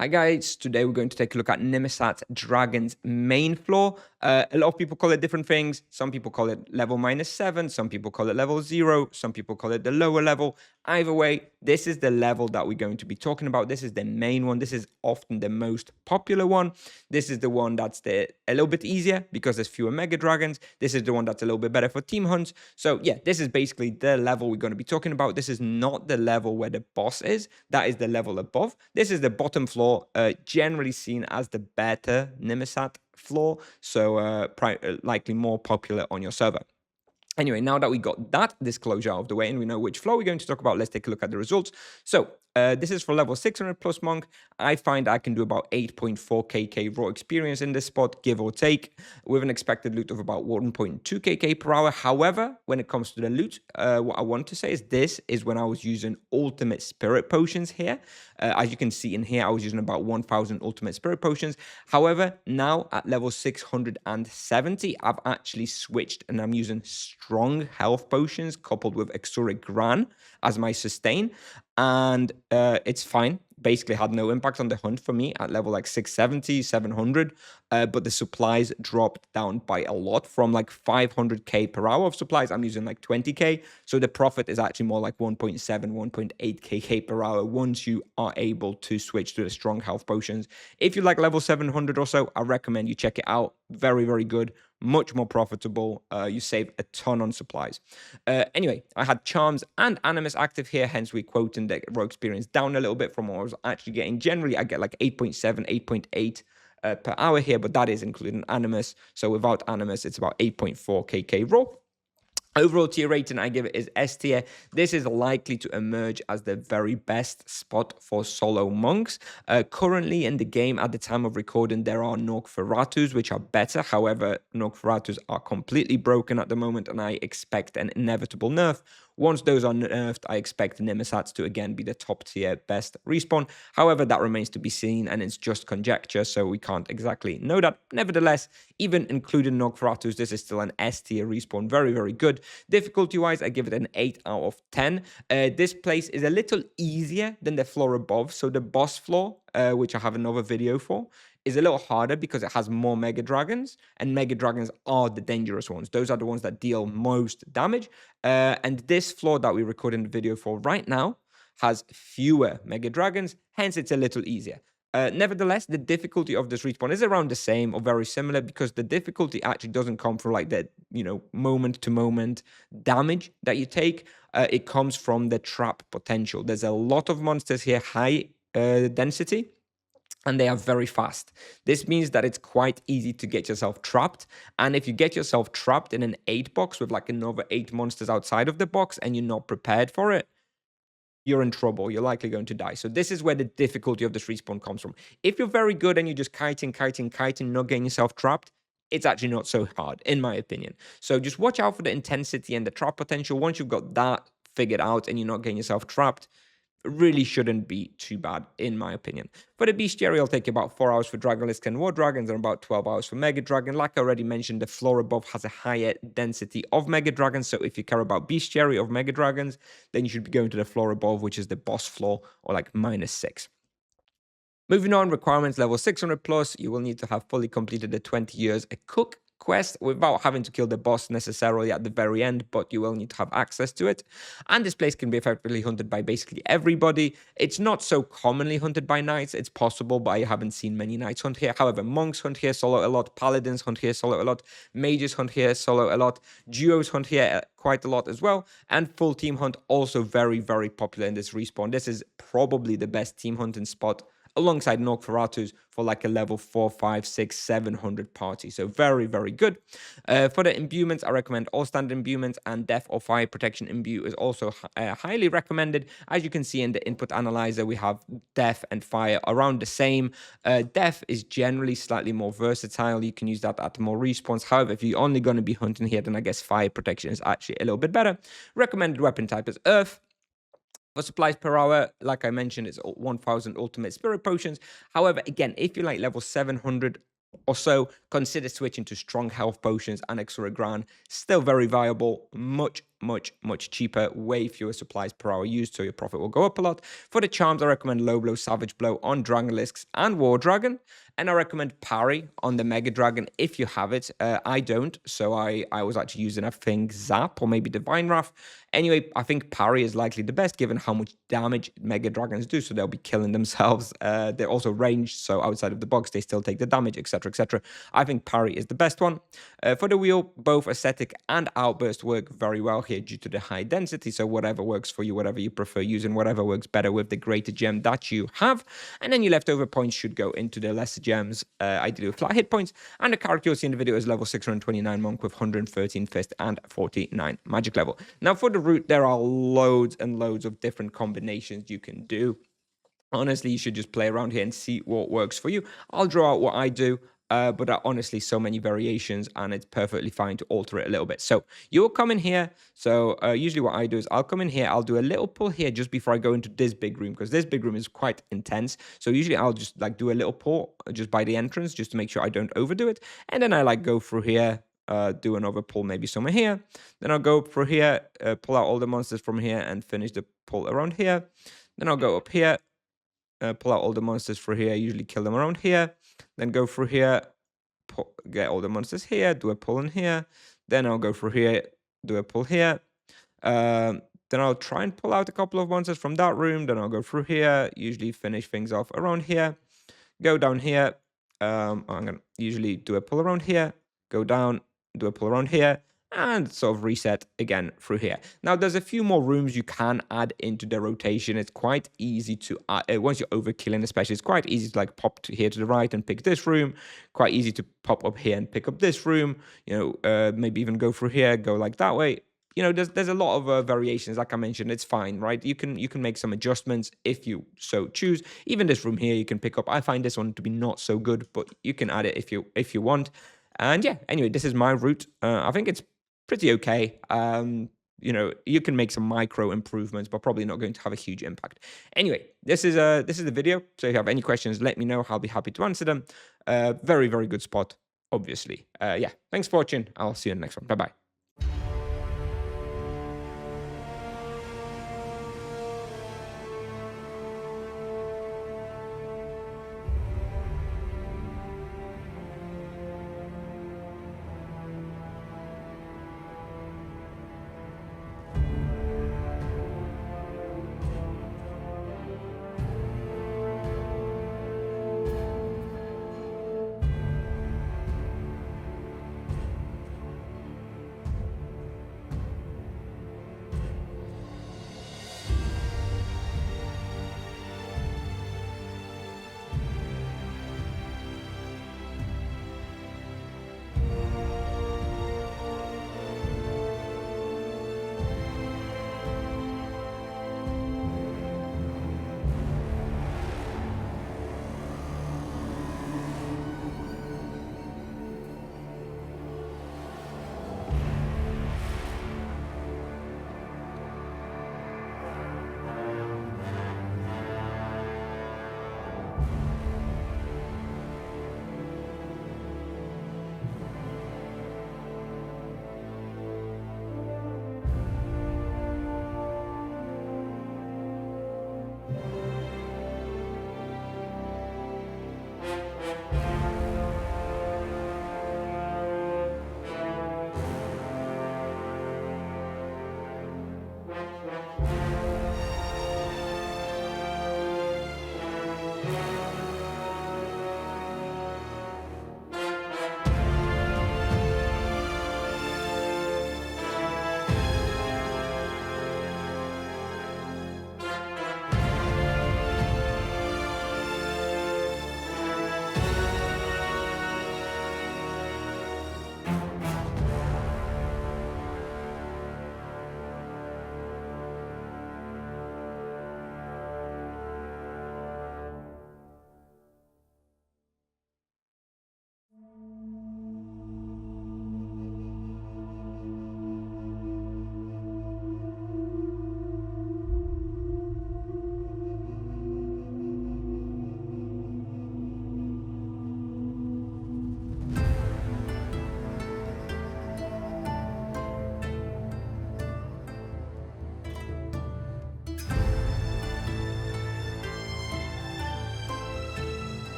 Hi guys, today we're going to take a look at Nimmersatt Dragon's main floor. A lot of people call it different things. Some people call it level -7, some people call it level 0, some people call it the lower level. Either way, this is the level that we're going to be talking about. This is the main one. This is often the most popular one. This is the one that's a little bit easier because there's fewer Mega Dragons. This is the one that's a little bit better for team hunts. So yeah, this is basically the level we're going to be talking about. This is not the level where the boss is. That is the level above. This is the bottom floor. Generally seen as the better Nimmersatt floor, so likely more popular on your server. Anyway, now that we got that disclosure out of the way and we know which floor we're going to talk about, let's take a look at the results. So this is for level 600 plus monk. I find I can do about 8.4 kk raw experience in this spot, give or take, with an expected loot of about 1.2 kk per hour. However, when it comes to the loot, what I want to say is this is when I was using ultimate spirit potions here. As you can see in here, I was using about 1000 ultimate spirit potions. However, now at level 670, I've actually switched and I'm using strong health potions coupled with Exuric Gran as my sustain. And it's fine. Basically had no impact on the hunt for me at level like 670, 700. But the supplies dropped down by a lot from like 500k per hour of supplies. I'm using like 20k. So the profit is actually more like 1.7, 1.8 kk per hour once you are able to switch to the strong health potions. If you like level 700 or so, I recommend you check it out. Very, very good. Much more profitable. You save a ton on supplies. Anyway, I had Charms and Animus active here, hence we quoting the raw experience down a little bit from what I was actually getting. Generally, I get like 8.7, 8.8 per hour here, but that is including Animus. So without Animus, it's about 8.4 kk raw. Overall tier rating I give it is S tier. This is likely to emerge as the very best spot for solo monks. Currently in the game, at the time of recording, there are Nosferatus, which are better. However, Nosferatus are completely broken at the moment, and I expect an inevitable nerf. Once those are nerfed, I expect Nimmersatt to again be the top tier best respawn. However, that remains to be seen, and it's just conjecture, so we can't exactly know that. Nevertheless, even including Nosferatus, this is still an S tier respawn. Very, very good. Difficulty-wise, I give it an 8 out of 10. This place is a little easier than the floor above. So the boss floor, which I have another video for, is a little harder because it has more Mega Dragons, and Mega Dragons are the dangerous ones. Those are the ones that deal most damage. And this floor that we record in the video for right now has fewer Mega Dragons, hence it's a little easier. Nevertheless, the difficulty of this respawn is around the same or very similar because the difficulty actually doesn't come from like the, moment to moment damage that you take. It comes from the trap potential. There's a lot of monsters here, high density, and they are very fast. This means that it's quite easy to get yourself trapped. And if you get yourself trapped in an 8 box with like another 8 monsters outside of the box and you're not prepared for it, you're in trouble. You're likely going to die. So this is where the difficulty of this respawn comes from. If you're very good and you're just kiting, not getting yourself trapped, it's actually not so hard, in my opinion. So just watch out for the intensity and the trap potential. Once you've got that figured out and you're not getting yourself trapped, really shouldn't be too bad, in my opinion. For the bestiary, it'll take about 4 hours for Dragonless and War Dragons and about 12 hours for Mega Dragon. Like I already mentioned, the floor above has a higher density of Mega Dragons, so if you care about bestiary of Mega Dragons, then you should be going to the floor above, which is the boss floor, or like -6. Moving on, requirements level 600 plus, you will need to have fully completed the 20 years a cook quest without having to kill the boss necessarily at the very end, but you will need to have access to it. And this place can be effectively hunted by basically everybody. It's not so commonly hunted by knights. It's possible, but I haven't seen many knights hunt here. However, monks hunt here solo a lot, paladins hunt here solo a lot, mages hunt here solo a lot, duos hunt here quite a lot as well, and full team hunt also very, very popular in this respawn. This is probably the best team hunting spot alongside Nosferatus for like a level 4, 5, 6, 700 party. So very, very good. For the imbuements, I recommend all standard imbuements, and death or fire protection imbue is also highly recommended. As you can see in the input analyzer, we have death and fire around the same. Death is generally slightly more versatile. You can use that at more respawns. However, if you're only going to be hunting here, then I guess fire protection is actually a little bit better. Recommended weapon type is earth. For supplies per hour, like I mentioned, it's 1000 ultimate spirit potions. However, again, if you're like level 700 Also, consider switching to strong health potions and extra gran. Still very viable, much cheaper, way fewer supplies per hour used, so your profit will go up a lot. For the charms, I recommend Low Blow, Savage Blow on Dragalisks and War Dragon. And I recommend Parry on the Mega Dragon if you have it. I don't, so I was actually using, I think, Zap or maybe Divine Wrath. Anyway, I think Parry is likely the best given how much damage Mega Dragons do, so they'll be killing themselves. They're also ranged, so outside of the box, they still take the damage, etc. I think Parry is the best one. For the wheel, both Aesthetic and Outburst work very well here due to the high density, so whatever works for you, whatever you prefer using, whatever works better with the greater gem that you have. And then your leftover points should go into the lesser gems, ideally with flat hit points. And the character you'll see in the video is level 629 Monk with 113 Fist and 49 Magic level. Now for the route, there are loads and loads of different combinations you can do. Honestly, you should just play around here and see what works for you. I'll draw out what I do, but there are honestly so many variations, and it's perfectly fine to alter it a little bit. So you'll come in here. So usually what I do is I'll come in here, I'll do a little pull here just before I go into this big room, because this big room is quite intense. So usually I'll just like do a little pull just by the entrance, just to make sure I don't overdo it. And then I like go through here, do another pull maybe somewhere here. Then I'll go through here, pull out all the monsters from here and finish the pull around here. Then I'll go up here, pull out all the monsters through here, usually kill them around here, then go through here, get all the monsters here, do a pull in here, then I'll go through here, do a pull here, then I'll try and pull out a couple of monsters from that room, then I'll go through here, usually finish things off around here, go down here, I'm going to usually do a pull around here, go down, do a pull around here, and sort of reset again through here. Now, there's a few more rooms you can add into the rotation. It's quite easy to, once you're overkilling especially, it's quite easy to like pop to here to the right and pick this room. Quite easy to pop up here and pick up this room. You know, maybe even go through here, go like that way. You know, there's a lot of variations. Like I mentioned, it's fine, right? You can make some adjustments if you so choose. Even this room here, you can pick up. I find this one to be not so good, but you can add it if you want. And yeah, anyway, this is my route. I think it's pretty okay. You know, you can make some micro improvements, but probably not going to have a huge impact. Anyway, this is the video. So if you have any questions, let me know. I'll be happy to answer them. Very good spot, obviously. Yeah, thanks for watching. I'll see you in the next one. Bye bye.